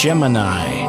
Gemini.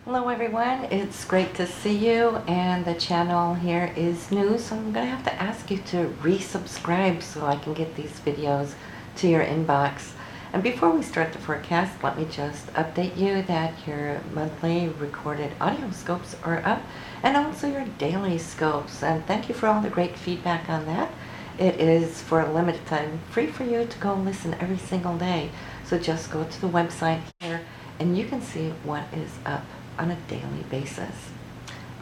Hello everyone, it's great to see you, and the channel here is new, so I'm going to have to ask you to resubscribe so I can get these videos to your inbox. And before we start the forecast, let me just update you that your monthly recorded audio scopes are up, and also your daily scopes. And thank you for all the great feedback on that. It is for a limited time free for you to go listen every single day. So just go to the website here and you can see what is up on a daily basis.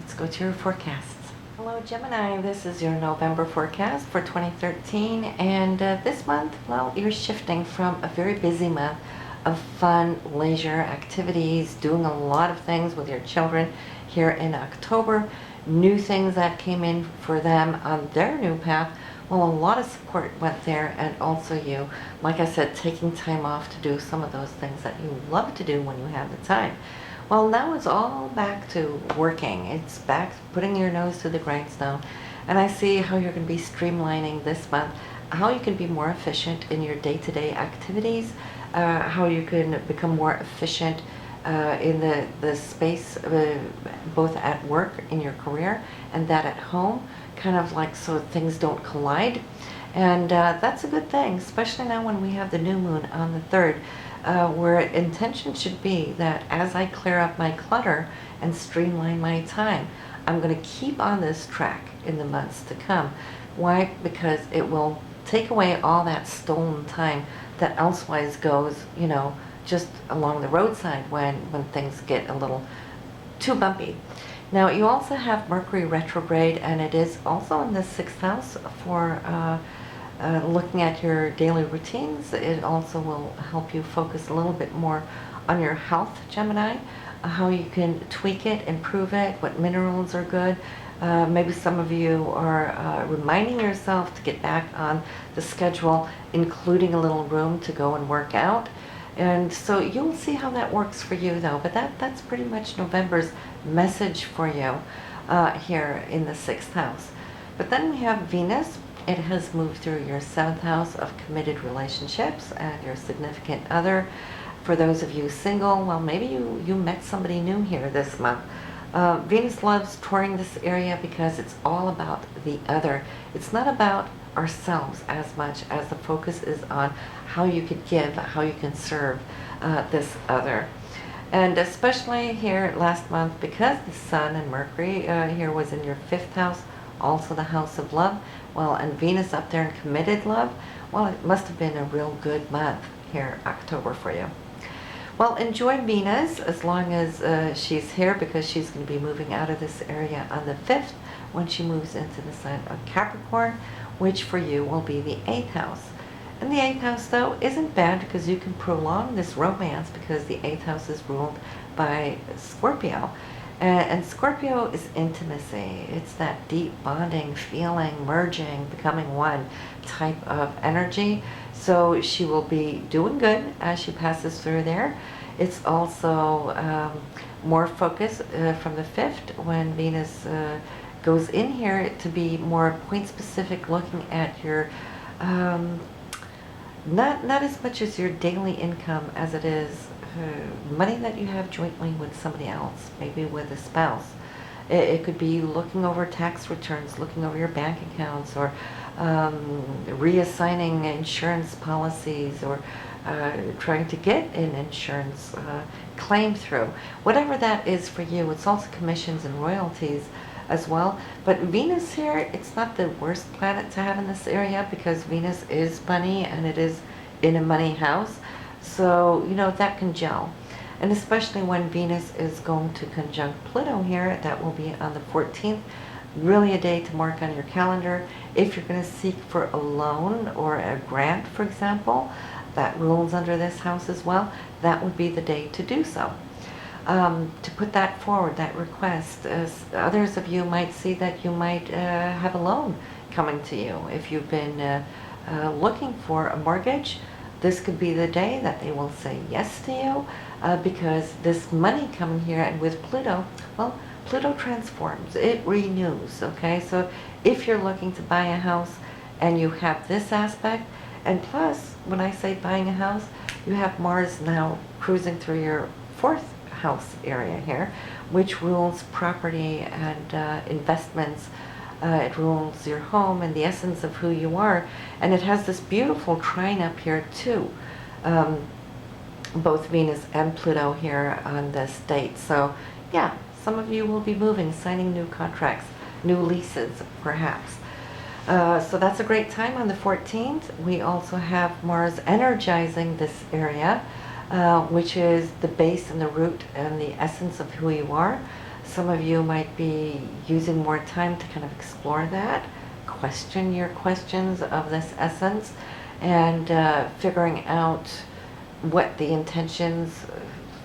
Let's go to your forecasts. Hello Gemini, this is your November forecast for 2013, and this month, well, you're shifting from a very busy month of fun, leisure activities, doing a lot of things with your children here in October, new things that came in for them on their new path. Well, a lot of support went there, and also you, like I said, taking time off to do some of those things that you love to do when you have the time. Well, now it's all back to working. It's back to putting your nose to the grindstone. And I see how you're going to be streamlining this month, how you can be more efficient in your day-to-day activities, how you can become more efficient in the space, both at work, in your career, and that at home, kind of like so things don't collide. And that's a good thing, especially now when we have the new moon on the 3rd. Where intention should be that as I clear up my clutter and streamline my time, I'm going to keep on this track in the months to come. Why? Because it will take away all that stolen time that elsewise goes, you know, just along the roadside when things get a little too bumpy. Now, you also have Mercury retrograde, and it is also in the 6th house for looking at your daily routines. It also will help you focus a little bit more on your health, Gemini, how you can tweak it, improve it, what minerals are good. Maybe some of you are reminding yourself to get back on the schedule, including a little room to go and work out. And so you'll see how that works for you, though. But that's pretty much November's message for you here in the 6th house. But then we have Venus. It has moved through your 7th house of committed relationships and your significant other. For those of you single, well, maybe you met somebody new here this month. Venus loves touring this area because it's all about the other. It's not about ourselves as much as the focus is on how you could give, how you can serve this other. And especially here last month, because the Sun and Mercury here was in your 5th house, also the house of love, well, and Venus up there in committed love, well, it must have been a real good month here, October, for you. Well, enjoy Venus as long as she's here, because she's going to be moving out of this area on the 5th when she moves into the sign of Capricorn, which for you will be the 8th house. And the 8th house, though, isn't bad because you can prolong this romance, because the 8th house is ruled by Scorpio. And Scorpio is intimacy. It's that deep bonding, feeling, merging, becoming one type of energy. So she will be doing good as she passes through there. It's also more focus from the 5th when Venus goes in here to be more point specific, looking at your not as much as your daily income as it is money that you have jointly with somebody else, maybe with a spouse. It could be looking over tax returns, looking over your bank accounts, or reassigning insurance policies, or trying to get an insurance claim through. Whatever that is for you. It's also commissions and royalties as well. But Venus here, it's not the worst planet to have in this area, because Venus is money and it is in a money house. So, you know, that can gel. And especially when Venus is going to conjunct Pluto here, that will be on the 14th. Really a day to mark on your calendar. If you're going to seek for a loan or a grant, for example, that rules under this house as well, that would be the day to do so. To put that forward, that request. Others of you might see that you might have a loan coming to you. If you've been looking for a mortgage, this could be the day that they will say yes to you, because this money coming here, and with Pluto, well, Pluto transforms, it renews, okay? So if you're looking to buy a house and you have this aspect, and plus, when I say buying a house, you have Mars now cruising through your fourth house area here, which rules property and investments. It rules your home and the essence of who you are. And it has this beautiful trine up here too. Both Venus and Pluto here on this date. So yeah, some of you will be moving, signing new contracts, new leases perhaps. So that's a great time on the 14th. We also have Mars energizing this area, which is the base and the root and the essence of who you are. Some of you might be using more time to kind of explore that, question your questions of this essence, and figuring out what the intentions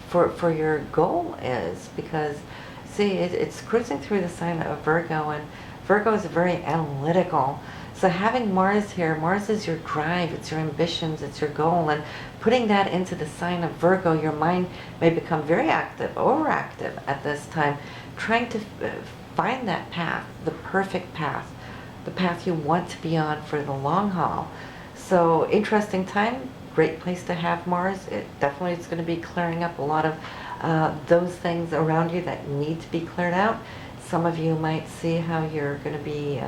for your goal is. Because see, it's cruising through the sign of Virgo, and Virgo is very analytical. So having Mars here, Mars is your drive, it's your ambitions, it's your goal, and putting that into the sign of Virgo, your mind may become very active, overactive at this time, trying to find that path, the perfect path, the path you want to be on for the long haul. So interesting time, great place to have Mars. It definitely is going to be clearing up a lot of those things around you that need to be cleared out. Some of you might see how you're going to be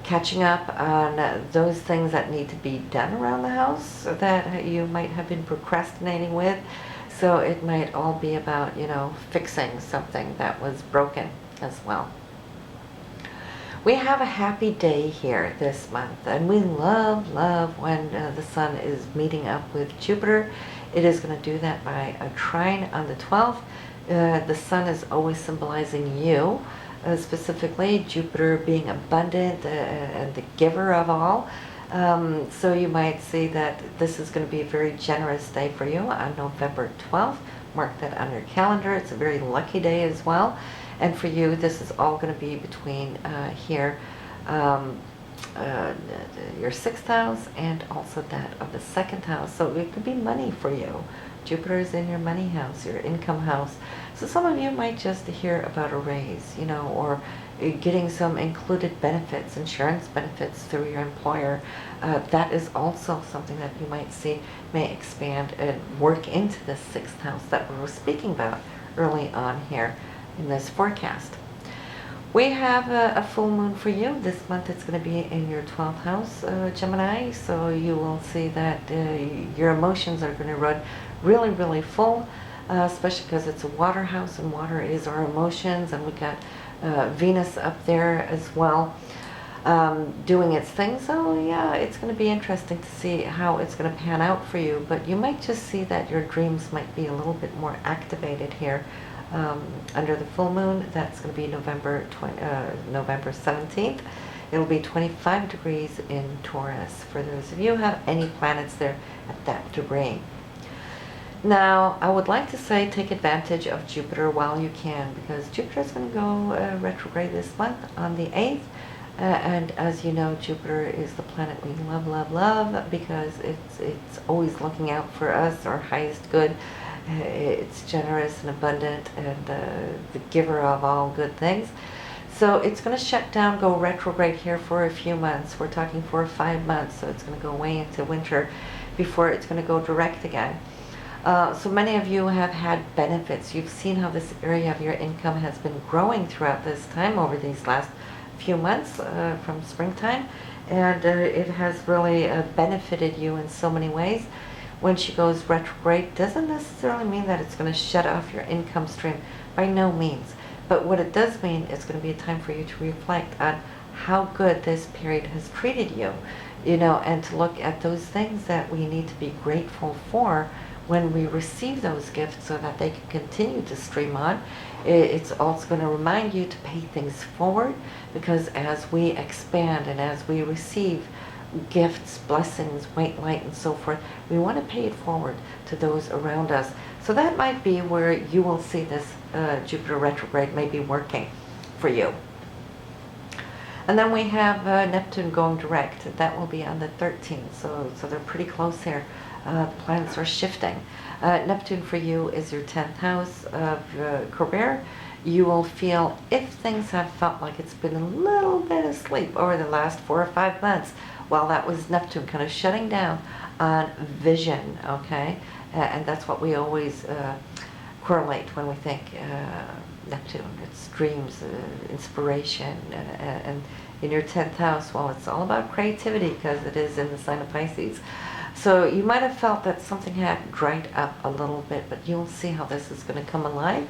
catching up on those things that need to be done around the house that you might have been procrastinating with. So it might all be about, you know, fixing something that was broken as well. We have a happy day here this month, and we love when the Sun is meeting up with Jupiter. It is going to do that by a trine on the 12th. The Sun is always symbolizing you. Specifically Jupiter being abundant and the giver of all. So you might see that this is going to be a very generous day for you on November 12th. Mark that on your calendar. It's a very lucky day as well. And for you, this is all going to be between here, your 6th house and also that of the 2nd house. So it could be money for you. Jupiter is in your money house, your income house. So some of you might just hear about a raise, you know, or getting some included benefits, insurance benefits through your employer. That is also something that you might see may expand and work into the 6th house that we were speaking about early on here in this forecast. We have a full moon for you. This month it's going to be in your 12th house, Gemini. So you will see that your emotions are going to run really full, especially because it's a water house, and water is our emotions, and we got Venus up there as well, doing its thing. So yeah, it's going to be interesting to see how it's going to pan out for you, but you might just see that your dreams might be a little bit more activated here under the full moon. That's going to be November 17th. It'll be 25 degrees in Taurus for those of you who have any planets there at that degree. Now, I would like to say take advantage of Jupiter while you can, because Jupiter is going to go retrograde this month on the 8th. And as you know, Jupiter is the planet we love, because it's always looking out for us, our highest good. It's generous and abundant, and the giver of all good things. So it's going to shut down, go retrograde here for a few months. We're talking 4 or 5 months, so it's going to go way into winter before it's going to go direct again. So many of you have had benefits. You've seen how this area of your income has been growing throughout this time over these last few months from springtime, and it has really benefited you in so many ways. When she goes retrograde, doesn't necessarily mean that it's going to shut off your income stream, by no means. But what it does mean, it's going to be a time for you to reflect on how good this period has treated you, you know, and to look at those things that we need to be grateful for when we receive those gifts, so that they can continue to stream on. It's also going to remind you to pay things forward, because as we expand and as we receive gifts, blessings, white light, and so forth, we want to pay it forward to those around us. So that might be where you will see this Jupiter retrograde may be working for you. And then we have Neptune going direct. That will be on the 13th, so they're pretty close here. The planets are shifting. Neptune for you is your 10th house of career. You will feel, if things have felt like it's been a little bit of sleep over the last 4 or 5 months, well, that was Neptune kind of shutting down on vision, okay? And that's what we always correlate when we think Neptune. It's dreams, inspiration, and in your 10th house, well, it's all about creativity because it is in the sign of Pisces. So you might have felt that something had dried up a little bit, but you'll see how this is going to come alive.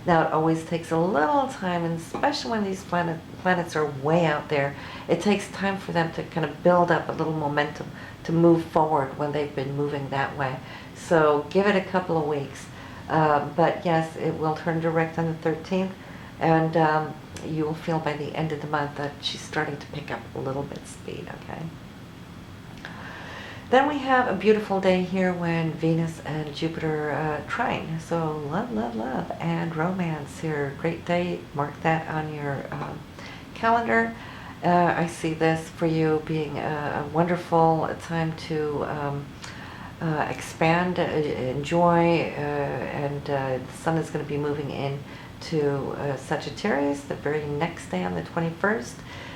Now, it always takes a little time, and especially when these planets are way out there, it takes time for them to kind of build up a little momentum to move forward when they've been moving that way. So give it a couple of weeks. But yes, it will turn direct on the 13th, and you will feel by the end of the month that she's starting to pick up a little bit speed, okay? Then we have a beautiful day here when Venus and Jupiter trine. So love, love, love, and romance here. Great day. Mark that on your calendar. I see this for you being a wonderful time to expand, enjoy, and the sun is going to be moving in to Sagittarius the very next day on the 21st.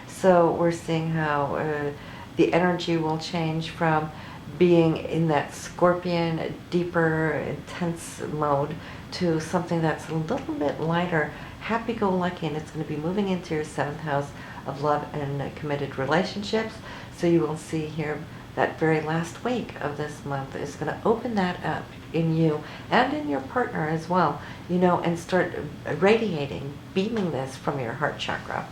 So we're seeing how the energy will change from being in that Scorpion, deeper, intense mode to something that's a little bit lighter, happy-go-lucky, and it's going to be moving into your 7th house of love and committed relationships. So you will see here that very last week of this month is going to open that up in you and in your partner as well, you know, and start radiating, beaming this from your heart chakra.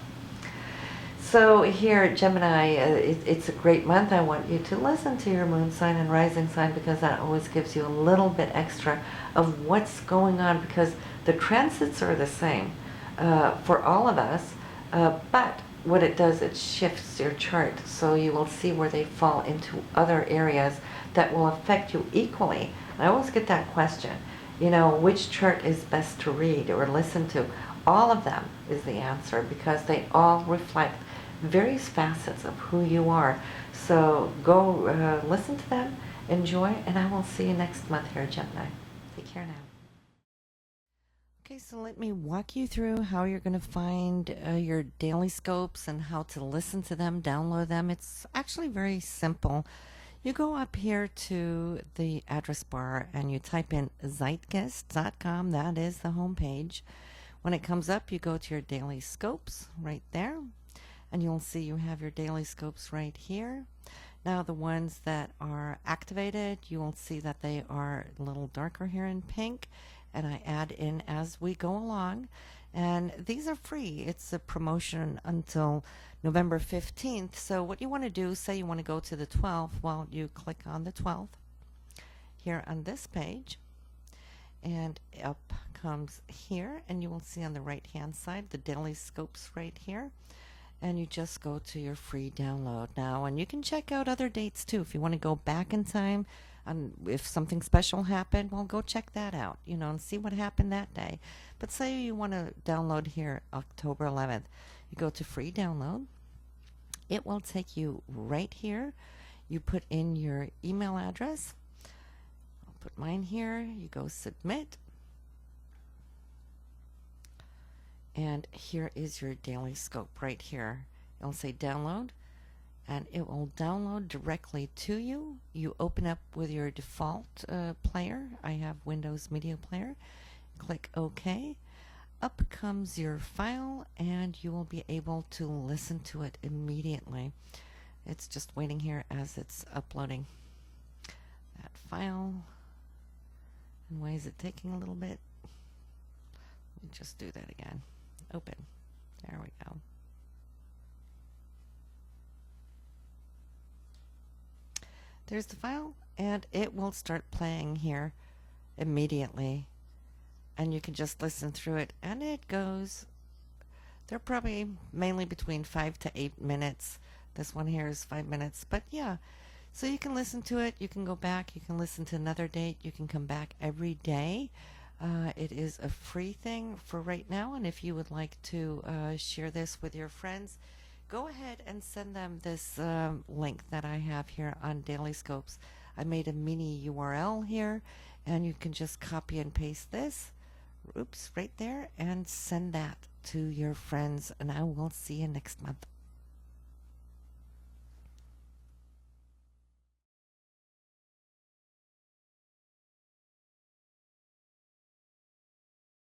So here, Gemini, it's a great month. I want you to listen to your moon sign and rising sign because that always gives you a little bit extra of what's going on, because the transits are the same for all of us, but what it does, it shifts your chart, so you will see where they fall into other areas that will affect you equally. I always get that question, you know, which chart is best to read or listen to? All of them is the answer because they all reflect various facets of who you are. So go listen to them, enjoy, and I will see you next month here, Gemini. Take care now. Okay, so let me walk you through how you're going to find your daily scopes and how to listen to them, download them. It's actually very simple. You go up here to the address bar and you type in zeitgeist.com. That is the home page. When it comes up, you go to your daily scopes right there, and you'll see you have your daily scopes right here. Now the ones that are activated, you will see that they are a little darker here in pink, and I add in as we go along. And these are free. It's a promotion until November 15th. So what you want to do, say you want to go to the 12th, well, you click on the 12th here on this page, and up comes here, and you will see on the right hand side the daily scopes right here, and you just go to your free download now. And you can check out other dates too if you want to go back in time, and if something special happened, well, go check that out, you know, and see what happened that day. But say you want to download here October 11th, you go to free download. It will take you right here. You put in your email address. I'll put mine here. You go submit, and here is your daily scope right here. It'll say download, and it will download directly to you. You open up with your default player. I have Windows Media Player. Click OK. Up comes your file, and you will be able to listen to it immediately. It's just waiting here as it's uploading that file. And why is it taking a little bit? Let me just do that again. Open. There we go. There's the file, and it will start playing here immediately. And you can just listen through it, and it goes. They're probably mainly between 5 to 8 minutes. This one here is 5 minutes, but yeah. So you can listen to it. You can go back. You can listen to another date. You can come back every day. It is a free thing for right now, and if you would like to share this with your friends, go ahead and send them this link that I have here on Daily Scopes. I made a mini URL here, and you can just copy and paste this oops, right there, and send that to your friends. And I will see you next month.